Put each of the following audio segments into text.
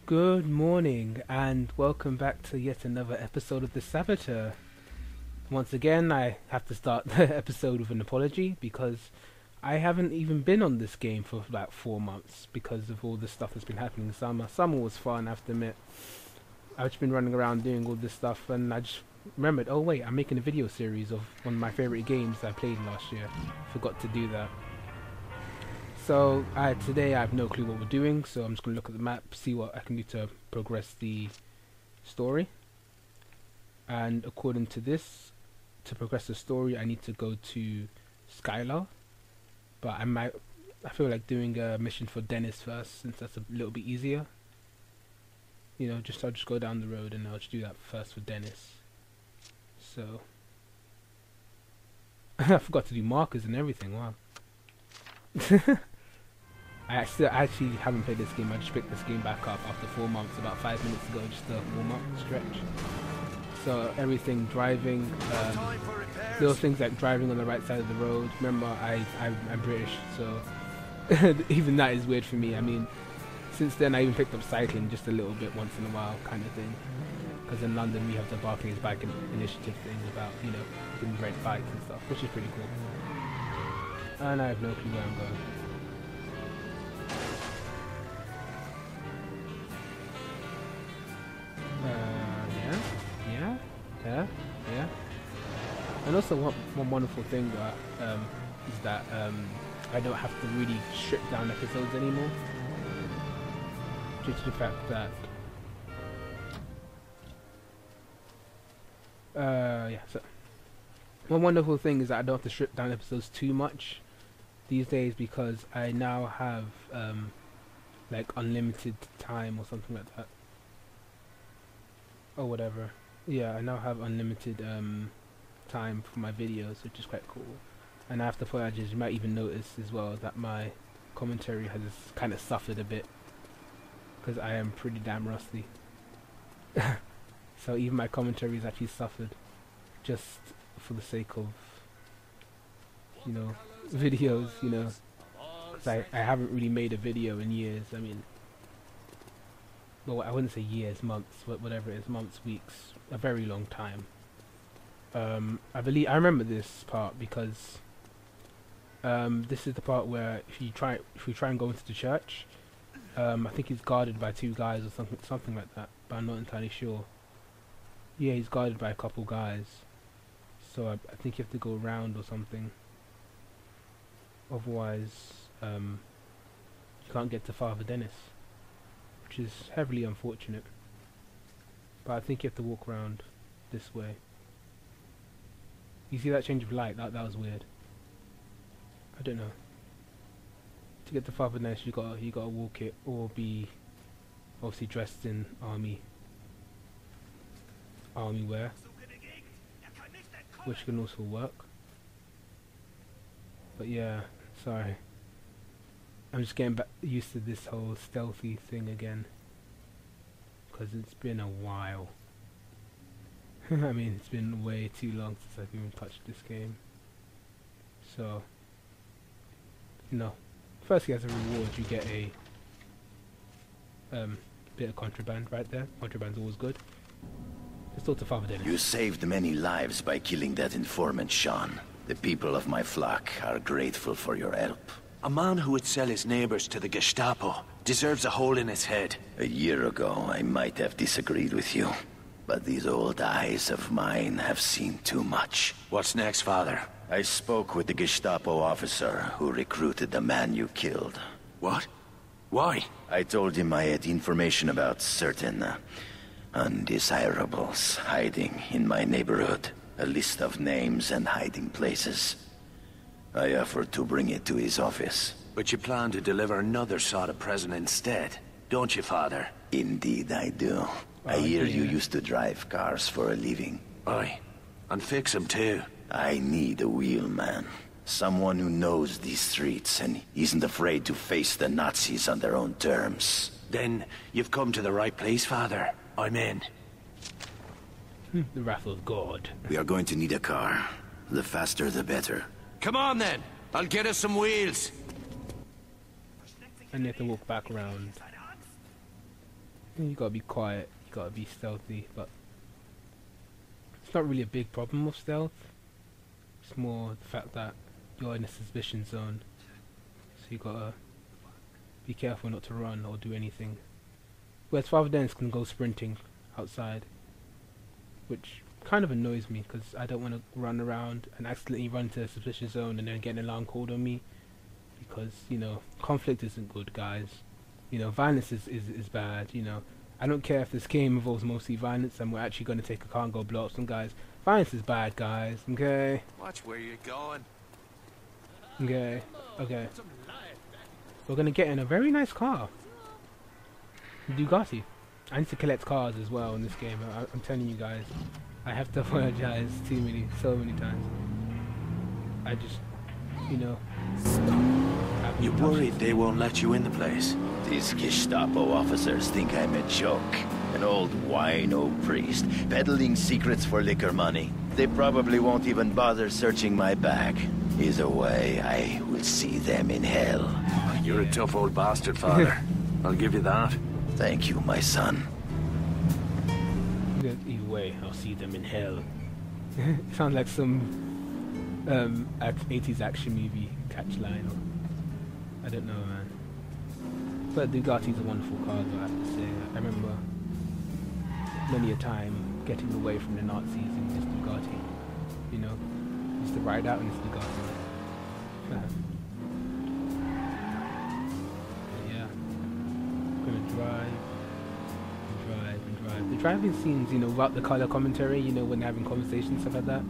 Good morning and welcome back to yet another episode of the Saboteur. Once again, I have to start the episode with an apology because I haven't even been on this game for about 4 months because of all the stuff that's been happening in summer. Summer was fun, I have to admit. I've just been running around doing all this stuff and I just remembered, oh wait, I'm making a video series of one of my favorite games I played last year. Forgot to do that. So today I have no clue what we're doing, so I'm just going to look at the map, see what I can do to progress the story. And according to this, to progress the story I need to go to Skylar. But I feel like doing a mission for Dennis first, since that's a little bit easier. You know, I'll just go down the road and I'll just do that first for Dennis. So I forgot to do markers and everything, wow. I actually haven't played this game. I just picked this game back up after 4 months, about 5 minutes ago, just a warm-up stretch. So everything, driving, little things like driving on the right side of the road. Remember, I'm British, so even that is weird for me. I mean, since then I even picked up cycling just a little bit once in a while, kind of thing. Because in London we have the Barclays Bike Initiative thing about, you know, you can rent bikes and stuff, which is pretty cool. And I have no clue where I'm going. Yeah. And also one wonderful thing is that I don't have to really strip down episodes anymore. Due to the fact that so one wonderful thing is that I don't have to strip down episodes too much these days because I now have like unlimited time or something like that. Or whatever. Yeah, I now have unlimited time for my videos, which is quite cool. And I have to apologize, you might even notice as well that my commentary has kind of suffered a bit because I am pretty damn rusty. So even my commentary has actually suffered just for the sake of, you know, videos, you know, because I haven't really made a video in years. I mean, well, I wouldn't say years, months, but whatever it is, months, weeks, a very long time. I remember this part because this is the part where if we try and go into the church, I think he's guarded by 2 guys or something like that, but I'm not entirely sure. Yeah, he's guarded by a couple guys, so I think you have to go around or something. Otherwise, you can't get to Father Dennis, which is heavily unfortunate. But I think you have to walk around this way. You see that change of light? That was weird. I don't know. To get to Father Dennis, you gotta walk it or be obviously dressed in army wear, which can also work. But yeah, sorry. I'm just getting back used to this whole stealthy thing again, because it's been a while. I mean, it's been way too long since I've even touched this game. So, you know, firstly as a reward you get a bit of contraband right there. Contraband's always good. Let's talk to Father Dennis. You saved many lives by killing that informant, Sean. The people of my flock are grateful for your help. A man who would sell his neighbors to the Gestapo deserves a hole in his head. A year ago, I might have disagreed with you. But these old eyes of mine have seen too much. What's next, Father? I spoke with the Gestapo officer who recruited the man you killed. What? Why? I told him I had information about certain undesirables hiding in my neighborhood. A list of names and hiding places. I offered to bring it to his office. But you plan to deliver another sort of present instead, don't you, Father? Indeed I do. I hear you used to drive cars for a living. Aye. And fix them too. I need a wheelman. Someone who knows these streets and isn't afraid to face the Nazis on their own terms. Then you've come to the right place, Father. I'm in. The wrath of God. We are going to need a car. The faster the better. Come on then. I'll get us some wheels. And you have to walk back around. You gotta be quiet, you gotta be stealthy, but it's not really a big problem with stealth. It's more the fact that you're in a suspicion zone, so you gotta be careful not to run or do anything. Whereas Father Dennis can go sprinting outside, which kind of annoys me because I don't want to run around and accidentally run to a suspicious zone and then get an alarm called on me, because, you know, conflict isn't good, guys. You know, violence is bad, you know. I don't care if this game involves mostly violence and we're actually going to take a car and go blow up some guys. Violence is bad, guys, okay? Watch where you're going. Okay, okay. We're going to get in a very nice car. Bugatti. I need to collect cars as well in this game. I'm telling you guys, I have to apologize so many times. I just, you know. You worried they won't let you in the place? These Gestapo officers think I'm a joke. An old wino priest, peddling secrets for liquor money. They probably won't even bother searching my bag. Either way, I will see them in hell. You're a tough old bastard, Father. I'll give you that. Thank you, my son. Either way, I'll see them in hell. Sounds like some 80s action movie catchline, or I don't know, man. But Bugatti's a wonderful car, though, I have to say. I remember many a time getting away from the Nazis in this Bugatti. You know, used to ride out in this Bugatti. Yeah, I'm gonna drive. The driving scenes, you know, without the color commentary, you know, when they're having conversations, stuff like that,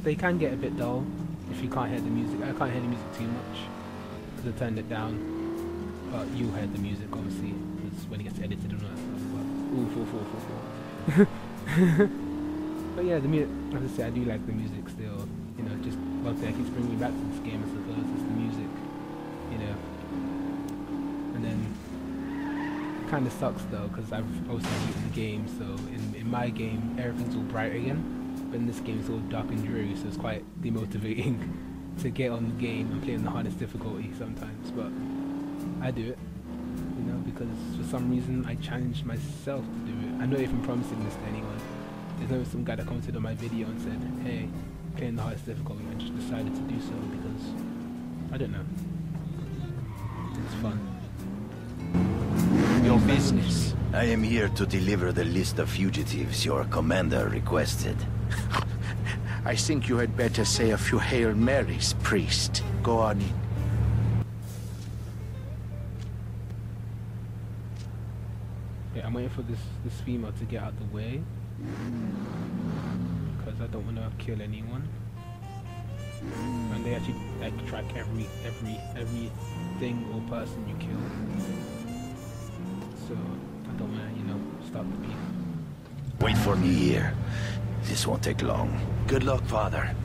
they can get a bit dull if you can't hear the music. I can't hear the music too much because I turned it down, but you heard the music obviously, because when it gets edited and all that stuff. But, but yeah, the music, as I say, I do like the music still. You know, just one thing that keeps bringing me back to this game, I suppose, is the music. You know, and then kind of sucks though, because I've also beaten the game, so in my game everything's all bright again, but in this game it's all dark and dreary, so it's quite demotivating to get on the game and play in the hardest difficulty sometimes, but I do it, you know, because for some reason I challenged myself to do it. I'm not even promising this to anyone. There's never some guy that commented on my video and said, hey, play in the hardest difficulty. I just decided to do so because, I don't know, it's fun. Your business. I am here to deliver the list of fugitives your commander requested. I think you had better say a few Hail Marys, priest. Go on in. Yeah, I'm waiting for this female to get out the way, because I don't want to kill anyone. And they actually like track every thing or person you kill. So I don't want to, you know, stop the beef. Wait for me here. This won't take long. Good luck, Father.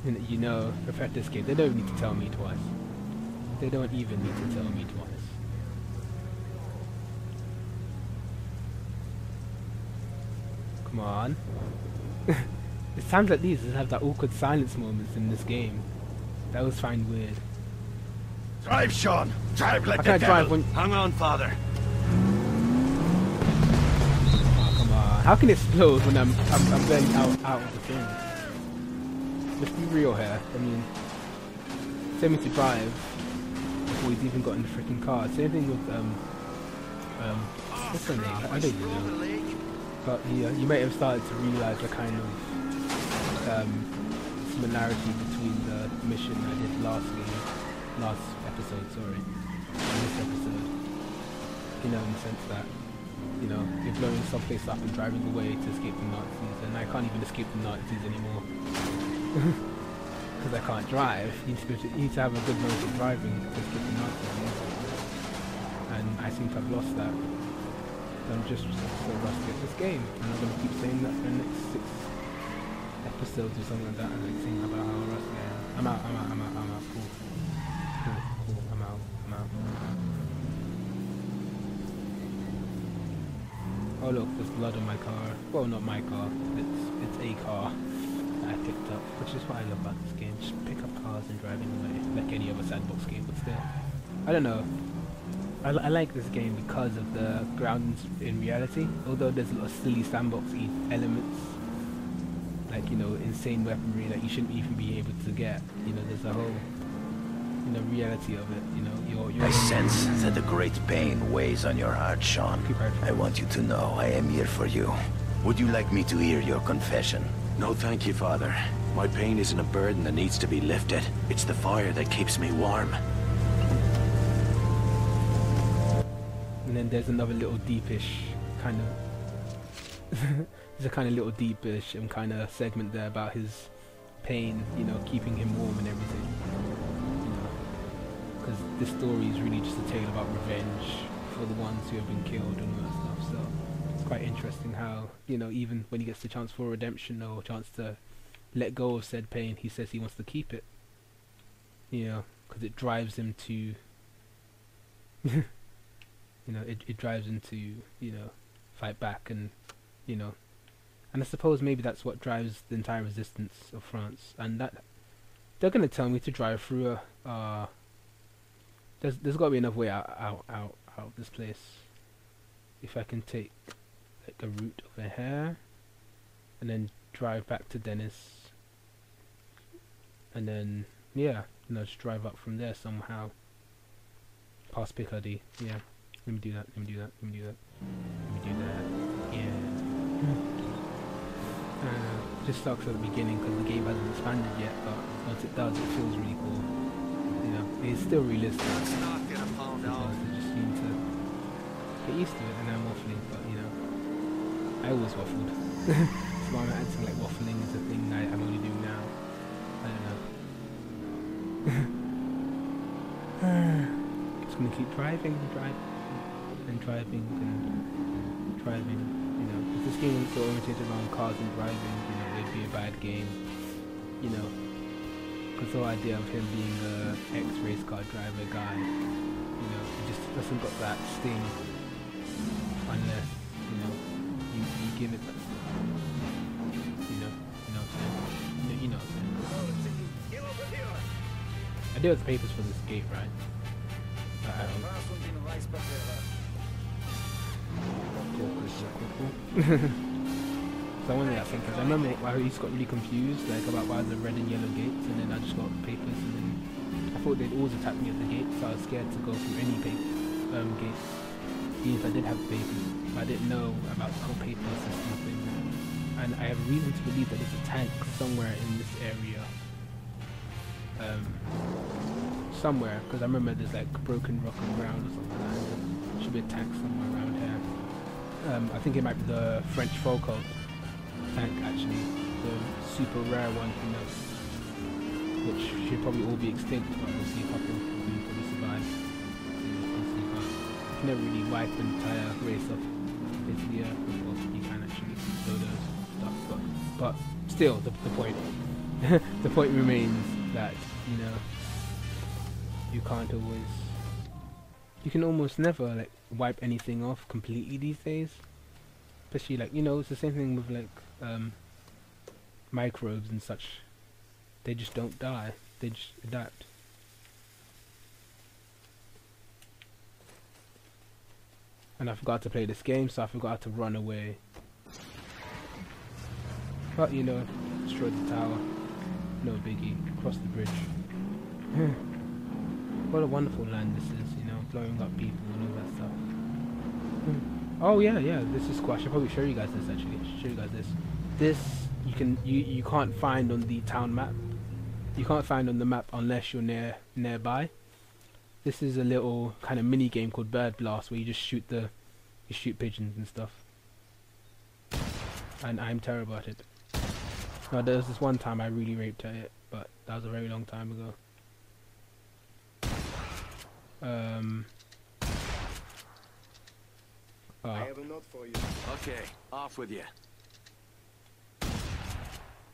And you know, I've this game, they don't need to tell me twice. They don't even need to tell me twice. Come on. It's times like these that have that awkward silence moments in this game. That I always find weird. Drive, Sean! Drive like I the can't drive devil! when... Hang on, Father. Oh, come on. How can it explode when I'm going out of the thing? Let's be real here. I mean, tell me to drive before he's even got in the freaking car. Same thing with what's her name? I don't even know. But you might have started to realise the kind of similarity between the mission I did last episode, sorry, and this episode. You know, in the sense that, you know, you're blowing someplace up and driving away to escape the Nazis, and I can't even escape the Nazis anymore. Because I can't drive. You need to have a good mode of driving to escape the Nazis. And I seem to have lost that. So I'm just so rusty at this game. And I'm going to keep saying that for the next 6 episodes or something like that. And like saying about how rusty I am. I'm out. Cool. I'm out. Oh look, there's blood on my car. Well, not my car. It's a car that I picked up, which is what I love about this game. Just pick up cars and driving away, like any other sandbox game. But still, I don't know. I like this game because of the grounds in reality. Although there's a lot of silly sandboxy elements, like, you know, insane weaponry that you shouldn't even be able to get. You know, there's a whole, you know, reality of it. You know, you're I sense that a great pain weighs on your heart, Sean. I want you to know I am here for you. Would you like me to hear your confession? No, thank you, Father. My pain isn't a burden that needs to be lifted. It's the fire that keeps me warm. And then there's another little deepish kind of there's a kind of little deepish and kind of segment there about his pain, you know, keeping him warm and everything. You know, because this story is really just a tale about revenge for the ones who have been killed and all that stuff. So it's quite interesting how, you know, even when he gets the chance for redemption or a chance to let go of said pain, he says he wants to keep it. You know, because it drives him to you know, it drives him to, you know, fight back, and, you know, and I suppose maybe that's what drives the entire resistance of France. And that they're gonna tell me to drive through a there's got to be another way out of this place. If I can take like a route over here and then drive back to Dennis, and then yeah, you know, just drive up from there somehow past Picardy. Yeah. Let me do that, let me do that, let me do that, let me do that, yeah. Just sucks at the beginning because the game hasn't expanded yet, but once it does, it feels really cool. You know, it's still realistic. So I just need to get used to it, and I'm waffling, but you know, I always waffled. So I'm acting like waffling is a thing I'm only doing now. I don't know. Just gonna keep driving and driving. And driving, you know. If this game was so oriented around cars and driving, you know, it'd be a bad game, you know. Because the whole idea of him being a ex-race car driver guy, you know, it just doesn't got that sting unless, you know, you give it that, you know what I'm saying? You know what I'm saying? I do have the papers for this gate, right? I don't. So I wanted that thing because I remember I used to got really confused, like, about why the red and yellow gates, and then I just got papers, and then I thought they'd always attack me at the gate, so I was scared to go through any gates, even if I did have papers. But I didn't know about the whole paper system thing, and I have reason to believe that there's a tank somewhere in this area, somewhere, because I remember there's like broken rock on the ground or something like that. There should be a tank somewhere around here. I think it might be the French Falco tank, actually, the super rare one, you know, which should probably all be extinct, but we'll see a couple who probably survive. You can never really wipe an entire race off face of the earth. Well, you can actually, so there's stuff, but still, the point the point remains that, you know, you can't always, you can almost never like wipe anything off completely these days, especially, like, you know, it's the same thing with like microbes and such. They just don't die, they just adapt. And I forgot to play this game, so I forgot to run away, but you know, destroy the tower, no biggie, cross the bridge. What a wonderful land this is, you know, blowing up people and all that stuff. Oh yeah, this is cool. I should probably show you guys this, actually. I should show you guys this. This, you can't find on the town map. You can't find on the map unless you're nearby. This is a little kind of mini game called Bird Blast, where you just shoot pigeons and stuff. And I'm terrible at it. Now, there was this one time I really raped at it, but that was a very long time ago. I have a note for you. Okay, off with you.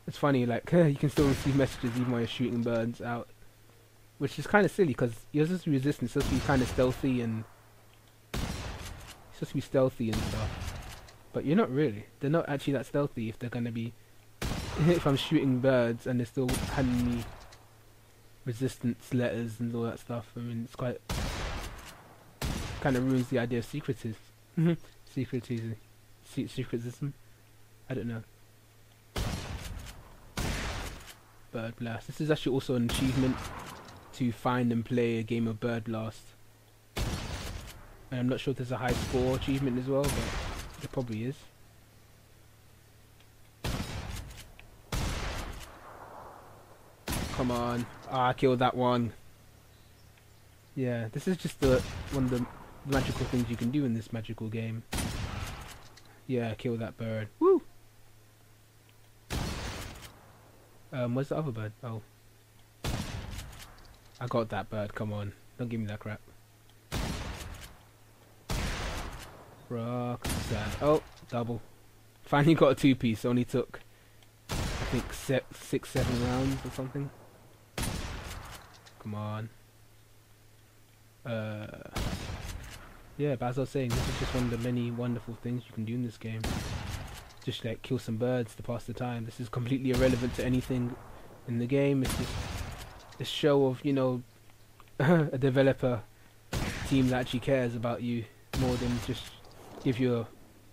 It's funny, like, you can still receive messages even while you're shooting birds out, which is kind of silly because you're supposed to be resistant, you're supposed to be kind of stealthy and stuff. But you're not really. They're not actually that stealthy if they're gonna be. If I'm shooting birds and they're still handing me resistance letters and all that stuff. I mean, it's quite. Kind of ruins the idea of secretism. Secretism. I don't know. Bird Blast. This is actually also an achievement to find and play a game of Bird Blast. And I'm not sure if there's a high score achievement as well, but there probably is. Come on. Ah, I killed that one. Yeah, this is just one of the magical things you can do in this magical game. Yeah, kill that bird. Woo! Where's the other bird? Oh. I got that bird, come on. Don't give me that crap. Rock, sand. Oh, double. Finally got a 2-piece, only took, I think, 6-7 rounds or something. Come on. Yeah, but as I was saying, this is just one of the many wonderful things you can do in this game. Just like kill some birds to pass the time. This is completely irrelevant to anything in the game. It's just a show of, you know, a developer team that actually cares about you more than just give you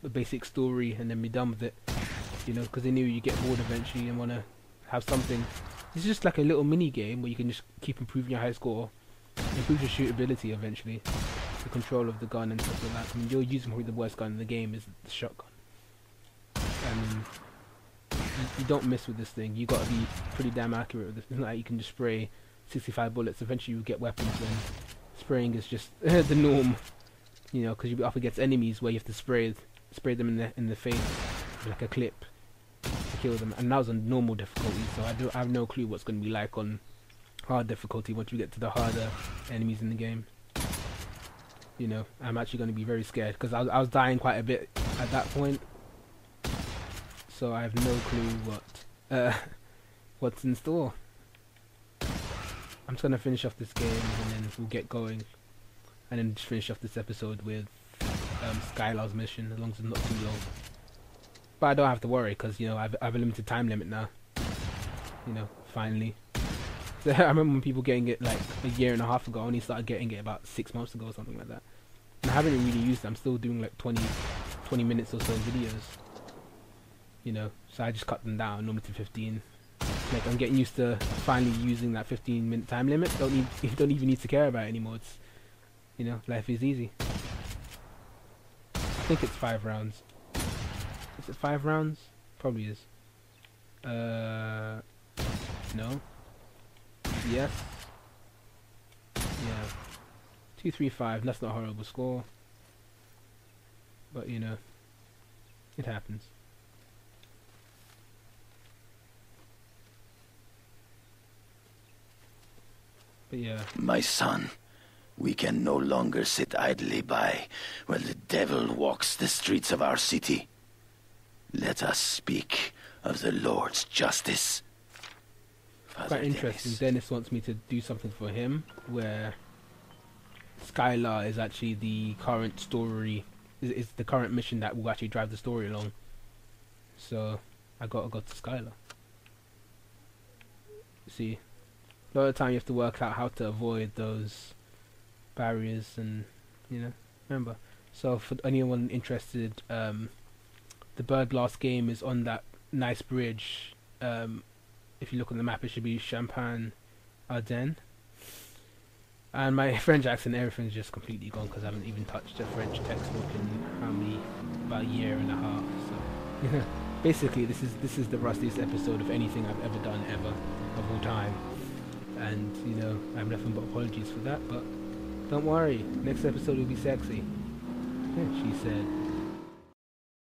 a basic story and then be done with it. You know, because they knew you get bored eventually and want to have something. This is just like a little mini game where you can just keep improving your high score, improve your shootability eventually. The control of the gun and stuff like that. I mean, you're using probably the worst gun in the game is the shotgun. You don't miss with this thing. You got to be pretty damn accurate with this. It's not like you can just spray 65 bullets. Eventually you get weapons when spraying is just the norm. You know, because you'll be up against enemies where you have to spray them in the face with like a clip to kill them. And that was on normal difficulty, so I have no clue what's going to be like on hard difficulty once you get to the harder enemies in the game. You know, I'm actually going to be very scared because I was dying quite a bit at that point, so I have no clue what's in store. I'm just going to finish off this game and then we'll get going, and then just finish off this episode with Skylar's mission, as long as it's not too long. But I don't have to worry because, you know, I have a limited time limit now. You know, finally. I remember when people getting it like a year and a half ago. I only started getting it about 6 months ago or something like that. And I haven't really used it. I'm still doing like 20 minutes or so videos. You know, so I just cut them down normally to 15. Like I'm getting used to finally using that 15-minute time limit. You don't even need to care about it anymore. It's, you know, life is easy. I think it's 5 rounds. Is it 5 rounds? Probably is. No. Yes. Yeah. 235. That's not a horrible score. But you know, it happens. But yeah. My son, we can no longer sit idly by while the devil walks the streets of our city. Let us speak of the Lord's justice. Quite interesting. Dennis wants me to do something for him where Skylar is actually the current story, is the current mission that will actually drive the story along. So I gotta go to Skylar. See, a lot of the time you have to work out how to avoid those barriers, and you know, remember. So for anyone interested, the Bird Blast game is on that nice bridge. If you look on the map, it should be Champagne Ardennes. And my French accent, everything's just completely gone because I haven't even touched a French textbook in about a year and a half. So basically, this is the rustiest episode of anything I've ever done of all time. And you know, I have nothing but apologies for that. But don't worry, next episode will be sexy. She said.